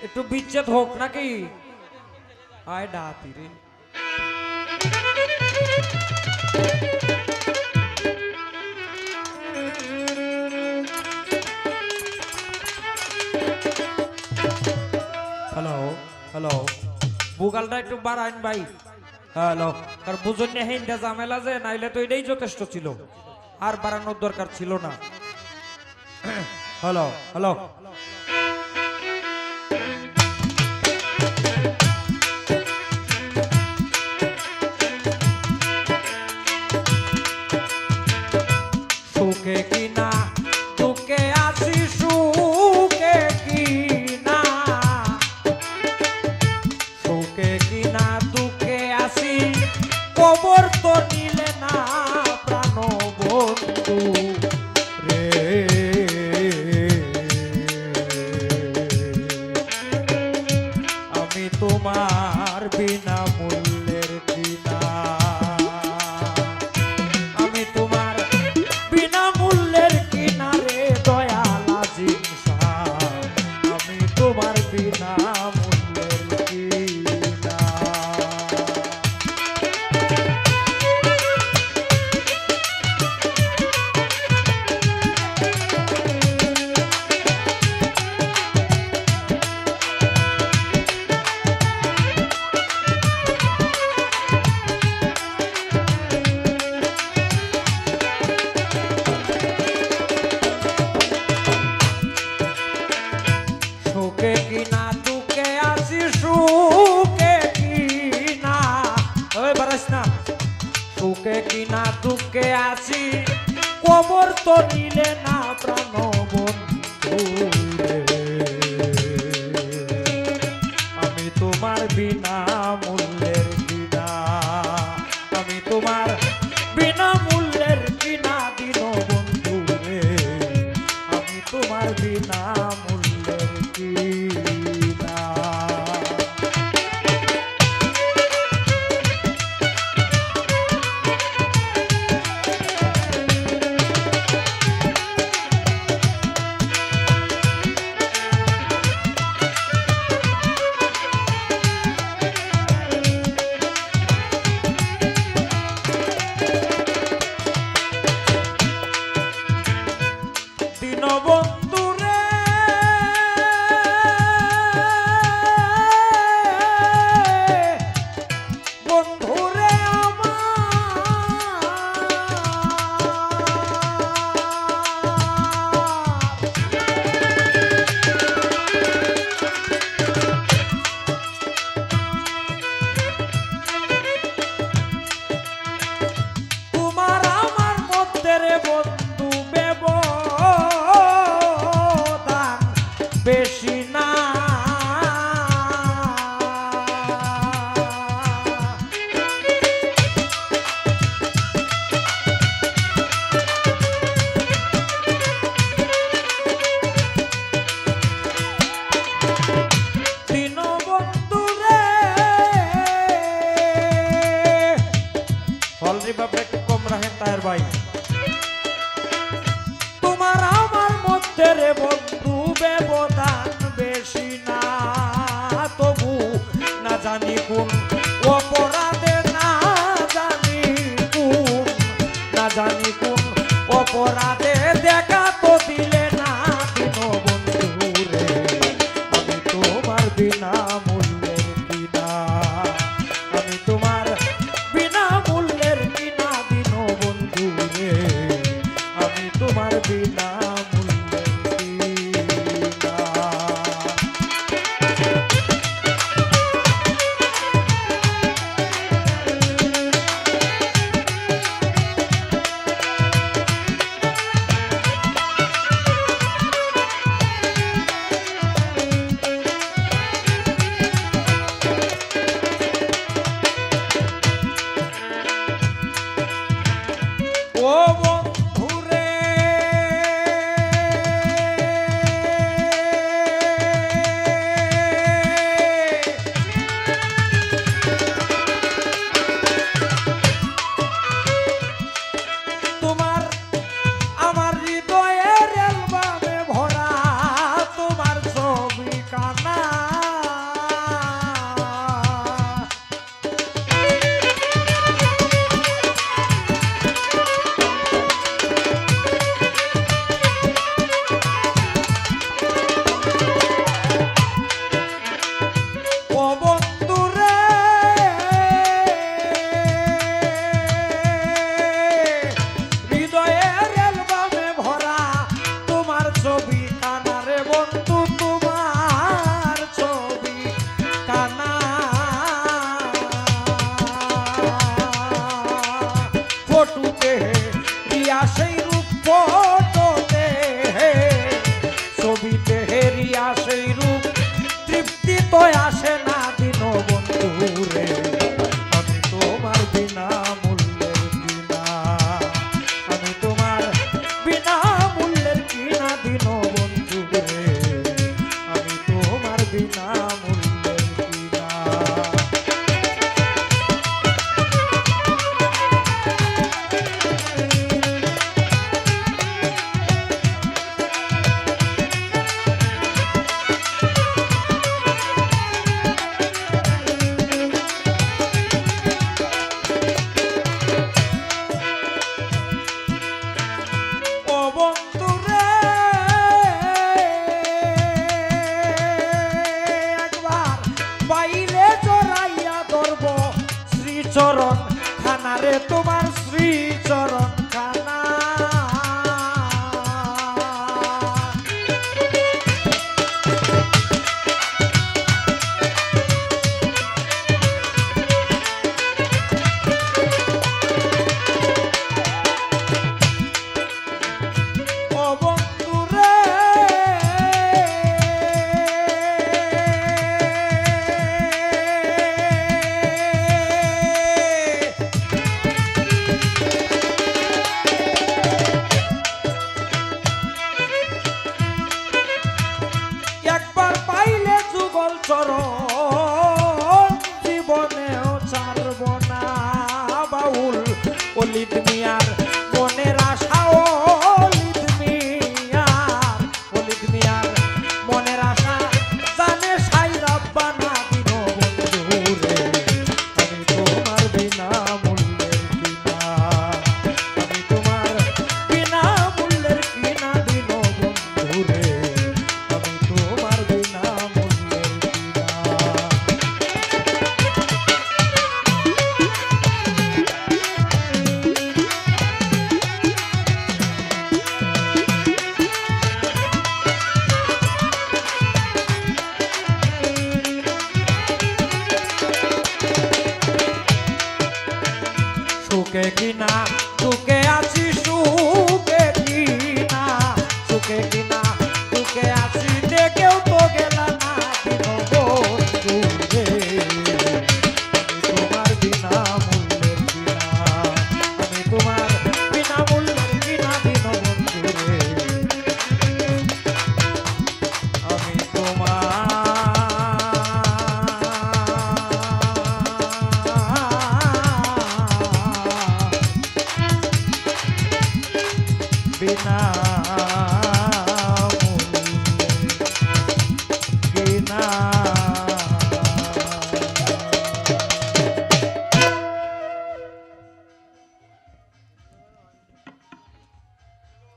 একটু বিচ্ছেদ হোক নাকি? আয় ডাতি রে। হ্যালো হ্যালো, বুগালটা একটু বাড়াইন ভাই। হ্যালো, কারণ বুঝুন না হিন্দা ঝামেলা যে, নাইলে তো এটাই যথেষ্ট ছিল, আর বাড়ানোর দরকার ছিল না। হ্যালো হ্যালো, সুখে কিনা দুঃখে আছি, সুখে কিনা, সুখে কিনা দুঃখে আছি, কবর তো নিলে না প্রাণ বন্ধু রে। আমি তোমার বিনা মূল্যের কিনা, আমি তোমার বিনা মূল্যের কিনারে দয়াল আজিম শাহ, আমি তোমার বিনা মূল্যের কিনা। সুখে কিনা দুঃখে আছি, সুখে কিনা, ওই বারাস না, সুখে কিনা দুঃখে আছি, কবর তো নিলে না প্রাণ বন্ধু রে। আমি তোমার বিনা মূল্যের কিনা, আমি তোমার বিনা মূল্যের কিনা দিন বন্ধু রে। আমি তোমার বিনা মূল্যের কিনা। দীনবন্ধু রে, বন্ধু রে তোমার আমার মধ্যে রে বন্ধু ব্যবধান বেশি না। দীনবন্ধু রে, হল রিভাবটা একটু কম রাখেন তাহের ভাই। তোমার আমার মধ্যে রে বন্ধু ব্যবধান বেশি না, তবু না জানি কোন অপরাধে, না জানি কোন, না জানি কোন অপরাধে দেখা তো দিলে না দীনবন্ধু রে। আমি তোমার বিনা মূল্যের কিনা, আমি তোমার বিনা মূল্যের কিনা দীনবন্ধু রে। আমি তোমার বিনা মূল্যের কিনা। ফেরিয়া সেই রূপ তৃপ্তি তো আসে না দিন বন্ধু রে আমি তোমার বিনা মূল্যের কিনা আমি তোমার বিনা মূল্যের কিনা দিন বন্ধু রে আমি তোমার বিনা মূল্যের কিনা চরণ খানা রে তোমার শ্রী চরণ খানা ও বন্ধু রে একবার পাইলে যুগল চরণ জীবনেও ছাড়ব না বাউল অলিদ মিয়ার মনের আশা অলিদ মিয়ার মনের আশা জানে সাই রাব্বানা দিন বন্ধু রে আমি তোমার বিনা মূল্যের কিনা আমি তোমার বিনা মূল্যের কিনা দিন বন্ধু রে আমি তোমার বিনা মূল্যের কিনা সুখে কিনা সুখে আছি সুখে কিনা সুখে কিনা সুখে আছি দেখেও তো গেল